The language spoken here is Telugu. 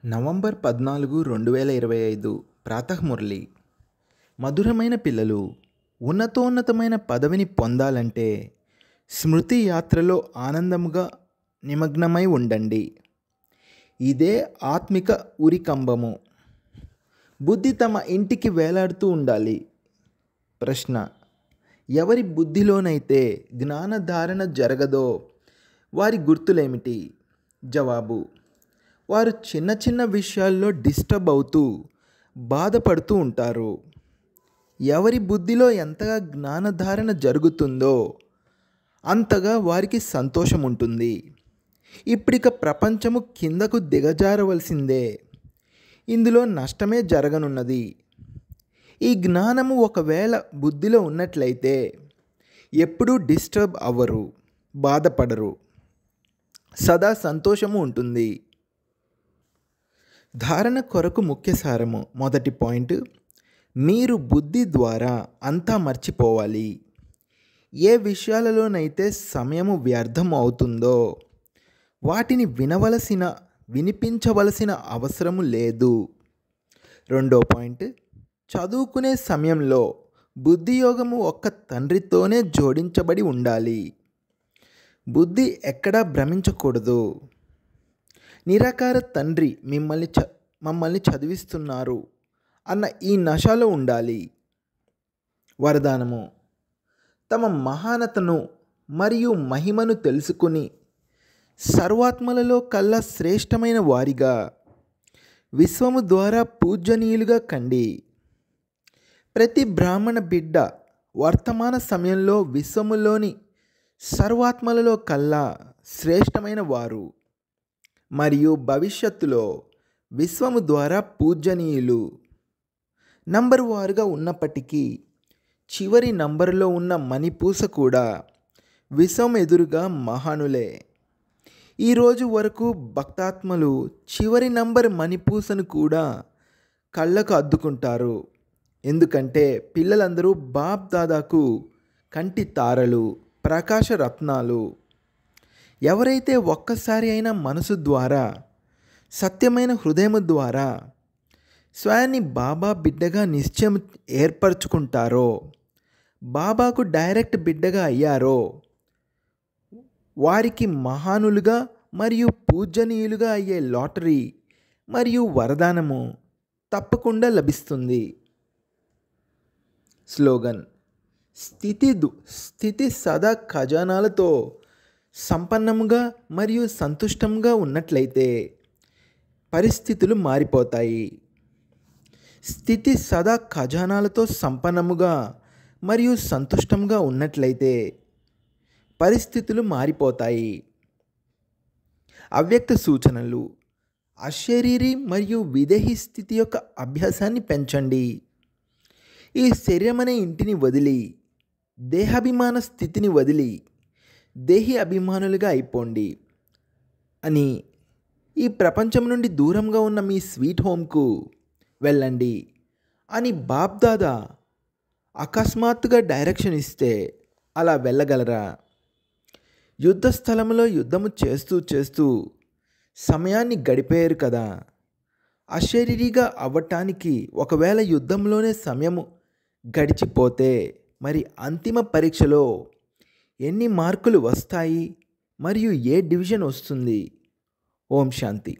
నవంబర్ 14, 2025 ప్రాతఃమురళి. మధురమైన పిల్లలు, ఉన్నతోన్నతమైన పదవిని పొందాలంటే స్మృతి యాత్రలో ఆనందముగా నిమగ్నమై ఉండండి. ఇదే ఆత్మిక ఉరికంబము. బుద్ధి తమ ఇంటికి వేలాడుతూ ఉండాలి. ప్రశ్న: ఎవరి బుద్ధిలోనైతే జ్ఞానధారణ జరగదో వారి గుర్తులేమిటి? జవాబు: వారు చిన్న చిన్న విషయాల్లో డిస్టర్బ్ అవుతూ బాధపడుతూ ఉంటారు. ఎవరి బుద్ధిలో ఎంతగా జ్ఞానధారణ జరుగుతుందో అంతగా వారికి సంతోషం ఉంటుంది. ఇప్పుడిక ప్రపంచము కిందకు దిగజారవలసిందే. ఇందులో నష్టమే జరగనున్నది. ఈ జ్ఞానము ఒకవేళ బుద్ధిలో ఉన్నట్లయితే ఎప్పుడూ డిస్టర్బ్ అవ్వరు, బాధపడరు, సదా సంతోషము ఉంటుంది. ధారణ కొరకు ముఖ్య సారము. మొదటి పాయింట్: మీరు బుద్ధి ద్వారా అంతా మర్చిపోవాలి. ఏ విషయాలలోనైతే సమయము వ్యర్థం అవుతుందో వాటిని వినిపించవలసిన అవసరము లేదు. రెండో పాయింట్: చదువుకునే సమయంలో బుద్ధియోగము ఒక్క తండ్రితోనే జోడించబడి ఉండాలి. బుద్ధి ఎక్కడా భ్రమించకూడదు. నిరాకార తండ్రి మమ్మల్ని చదివిస్తున్నారు అన్న ఈ నశలో ఉండాలి. వరదానము: తమ మహానతను మరియు మహిమను తెలుసుకుని సర్వాత్మలలో కల్లా శ్రేష్టమైన వారిగా విశ్వము ద్వారా పూజనీయులుగా కండి. ప్రతి బ్రాహ్మణ బిడ్డ వర్తమాన సమయంలో విశ్వములోని సర్వాత్మలలో కల్లా శ్రేష్టమైన వారు మరియు భవిష్యత్తులో విశ్వము ద్వారా పూజనీయులు. నంబరు వారుగా ఉన్నప్పటికీ చివరి నంబరులో ఉన్న మణిపూస కూడా విశ్వం ఎదురుగా మహానులే. ఈరోజు వరకు భక్తాత్మలు చివరి నంబర్ మణిపూసను కూడా కళ్ళకు అద్దుకుంటారు. ఎందుకంటే పిల్లలందరూ బాప్ దాదాకు కంటి తారలు, ప్రకాశ రత్నాలు. ఎవరైతే ఒక్కసారి అయినా మనసు ద్వారా, సత్యమైన హృదయము ద్వారా స్వయాన్ని బాబా బిడ్డగా నిశ్చయం ఏర్పరచుకుంటారో, బాబాకు డైరెక్ట్ బిడ్డగా అయ్యారో వారికి మహానులుగా మరియు పూజనీయులుగా అయ్యే లాటరీ మరియు వరదానము తప్పకుండా లభిస్తుంది. స్లోగన్: స్థితి సదా ఖజానాలతో సంపన్నముగా మరియు సంతుష్టంగా ఉన్నట్లయితే పరిస్థితులు మారిపోతాయి. స్థితి సదా ఖజానాలతో సంపన్నముగా మరియు సంతుష్టంగా ఉన్నట్లయితే పరిస్థితులు మారిపోతాయి. అవ్యక్త సూచనలు: అశరీరి మరియు విదేహీ స్థితి యొక్క అభ్యాసాన్ని పెంచండి. ఈ శరీరమనే ఇంటిని వదిలి, దేహాభిమాన స్థితిని వదిలి దేహి అభిమానులుగా అయిపోండి అని, ఈ ప్రపంచం నుండి దూరంగా ఉన్న మీ స్వీట్ హోమ్కు వెళ్ళండి అని బాప్ దాదా అకస్మాత్తుగా డైరెక్షన్ ఇస్తే అలా వెళ్ళగలరా? యుద్ధ స్థలంలో యుద్ధము చేస్తూ సమయాన్ని గడిపేయరు కదా. అశరీరిగా అవ్వటానికి ఒకవేళ యుద్ధంలోనే సమయము గడిచిపోతే మరి అంతిమ పరీక్షలో ఎన్ని మార్కులు వస్తాయి మరియు ఏ డివిజన్ వస్తుంది? ఓం శాంతి.